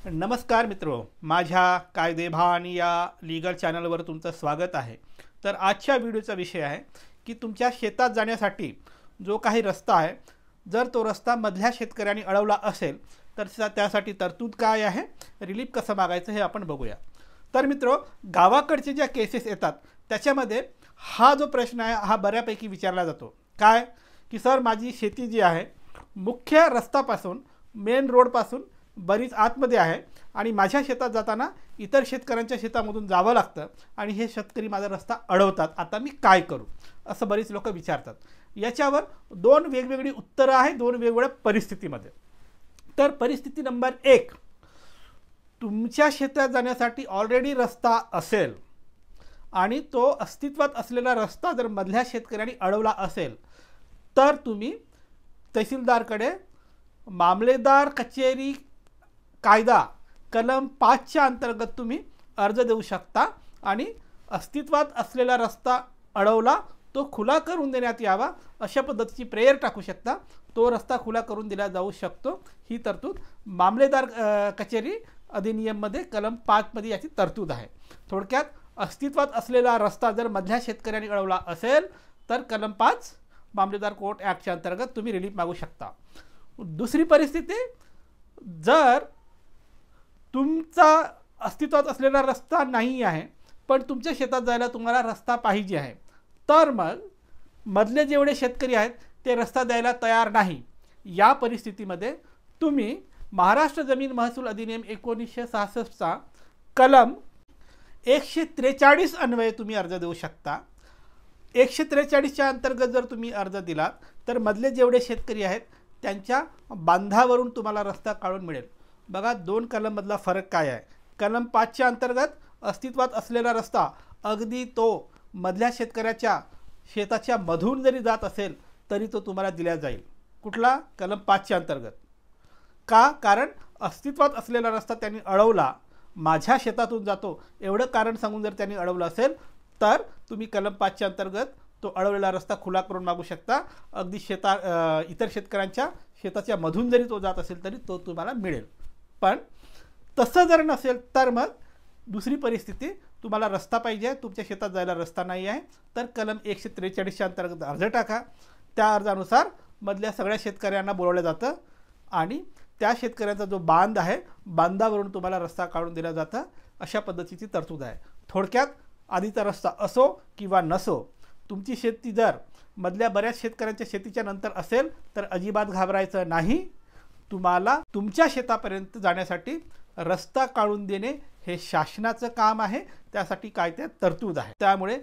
नमस्कार मित्रो, माझ्या कायदेभान या लीगल चॅनलवर तुमचं स्वागत आहे। तर आजच्या व्हिडिओचा विषय आहे की तुमच्या शेतात जाण्यासाठी जो काही रस्ता आहे, जर तो रस्ता मधल्या शेतकऱ्यांनी अडवला असेल तर त्यासाठी तरतूद काय आहे, रिलीफ कसं मागायचं हे आपण बघूया। तर मित्रो, गावाकडचे ज्या केसेस येतात त्याच्यामध्ये हा जो प्रश्न आहे हा बऱ्यापैकी विचारला जातो। काय की सर, माझी शेती जी आहे मुख्य रस्त्यापासून मेन रोडपासून बरीच आतमध्ये आहे आणि माझ्या शेतात जाताना इतर शेतकऱ्यांच्या शेतामधून जावं लागतं आणि हे शेतकरी माझा रस्ता अडवतात, आता मी काय करू, असं बरीच लोक विचारतात। याच्यावर दोन वेगवेगळी उत्तरं आहेत, दोन वेगवेगळ्या परिस्थितीमध्ये। तर परिस्थिती नंबर 1, तुमच्या शेतात जाण्यासाठी ऑलरेडी रस्ता असेल आणि तो अस्तित्वात असलेला रस्ता जर मधल्या शेतकऱ्यांनी अडवला असेल तर तुम्ही तहसीलदारकडे मामलेदार कचेरी कायदा कलम 5च्या अंतर्गत तुम्ही अर्ज देऊ शकता आणि अस्तित्वात असलेला रस्ता अडवला तो खुला करून देण्यात यावा अशा पद्धतीची प्रेयर टाकू शकता। तो रस्ता खुला करून दिला जाऊ शकतो। ही तरतूद मामलेदार कचेरी अधिनियममध्ये कलम 5 मध्ये याची तरतूद आहे। थोडक्यात, अस्तित्वात असलेला रस्ता जर मधल्या शेतकऱ्यांनी अडवला असेल तर कलम 5 मामलेदार कोर्ट ॲक्टच्या अंतर्गत तुम्ही रिलीफ मागू शकता। दुसरी परिस्थिती, जर तुमचा अस्तित्वात असलेला रस्ता नाही आहे पण तुमच्या शेतात जायला तुम्हाला रस्ता पाहिजे आहे, तर मग मधले जेवढे शेतकरी आहेत ते रस्ता द्यायला तयार नाही। या परिस्थितीमध्ये तुम्ही महाराष्ट्र जमीन महसूल अधिनियम 1966चा कलम 143 अन्वये तुम्ही अर्ज देऊ शकता। 143च्या अंतर्गत जर तुम्ही अर्ज दिलात तर मधले जेवढे शेतकरी आहेत त्यांच्या बांधावरून तुम्हाला रस्ता काढून मिळेल। बघा, दोन कलममधला फरक काय आहे। कलम 5च्या अंतर्गत अस्तित्वात असलेला रस्ता अगदी तो मधल्या शेतकऱ्याच्या शेताच्या मधून जरी जात असेल तरी तो तुम्हाला दिला जाईल। कुठला? कलम 5च्या अंतर्गत। का? कारण अस्तित्वात असलेला रस्ता त्यांनी अडवला, माझ्या शेतातून जातो एवढं कारण सांगून जर त्यांनी अडवलं असेल तर तुम्ही कलम 5च्या अंतर्गत तो अडवलेला रस्ता खुला करून मागू शकता। अगदी इतर शेतकऱ्यांच्या शेताच्या मधून जरी तो जात असेल तरी तो तुम्हाला मिळेल। पण तसं जर नसेल तर मग दुसरी परिस्थिती, तुम्हाला रस्ता पाहिजे, तुमच्या शेतात जायला रस्ता नाही आहे, तर कलम 143च्या अंतर्गत अर्ज टाका। त्या अर्जानुसार मधल्या सगळ्या शेतकऱ्यांना बोलवलं जातं आणि त्या शेतकऱ्यांचा जो बांध आहे बांधावरून तुम्हाला रस्ता काढून दिला जातं। अशा पद्धतीची तरतूद आहे। थोडक्यात, आधीचा रस्ता असो किंवा नसो, तुमची शेती जर मधल्या बऱ्याच शेतकऱ्यांच्या शेतीच्या नंतर असेल तर अजिबात घाबरायचं नाही। तुम्हाला तुमच्या शेतापर्यंत जाण्यासाठी रस्ता काढून देणे हे शासनाचं काम आहे, त्यासाठी कायद्यात तरतूद आहे। त्यामुळे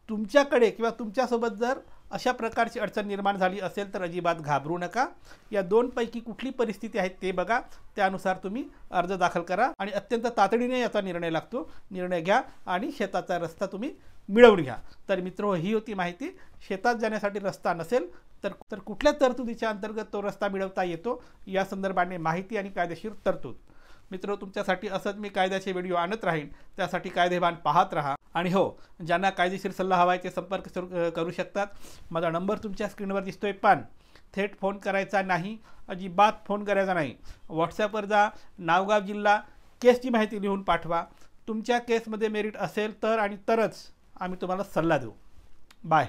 तुमच्याकडे किंवा तुमच्यासोबत जर अशा प्रकारची अडचण निर्माण झाली असेल तर अजिबात घाबरू नका। या दोनपैकी कुठली परिस्थिती आहे ते बघा, त्यानुसार तुम्ही अर्ज दाखल करा आणि अत्यंत तातडीने याचा निर्णय लागतो, निर्णय घ्या आणि शेताचा रस्ता तुम्ही मिळवून घ्या। तर मित्रो, ही होती माहिती। शेतात जाण्यासाठी रस्ता नसेल तर कुठल्या तरतुदीच्या अंतर्गत तो रस्ता मिळवता येतो या संदर्भाने माहिती आणि कायदेशीर तरतूद। मित्रो, तुमच्यासाठी असंच मी कायद्याचे व्हिडिओ आणत राहीन, त्यासाठी कायदेभान पाहत राहा। आणि हो, ज्यांना कायदेशीर सल्ला हवा आहे ते संपर्क करू शकतात। माझा नंबर तुमच्या स्क्रीनवर दिसतोय, पण थेट फोन करायचा नाही, अजिबात फोन करायचा नाही। व्हॉट्सॲपवर जा, नावगाव जिल्हा, केसची माहिती लिहून पाठवा। तुमच्या केसमध्ये मेरिट असेल तर आणि तरच आम्ही तुम्हाला सल्ला देऊ। बाय।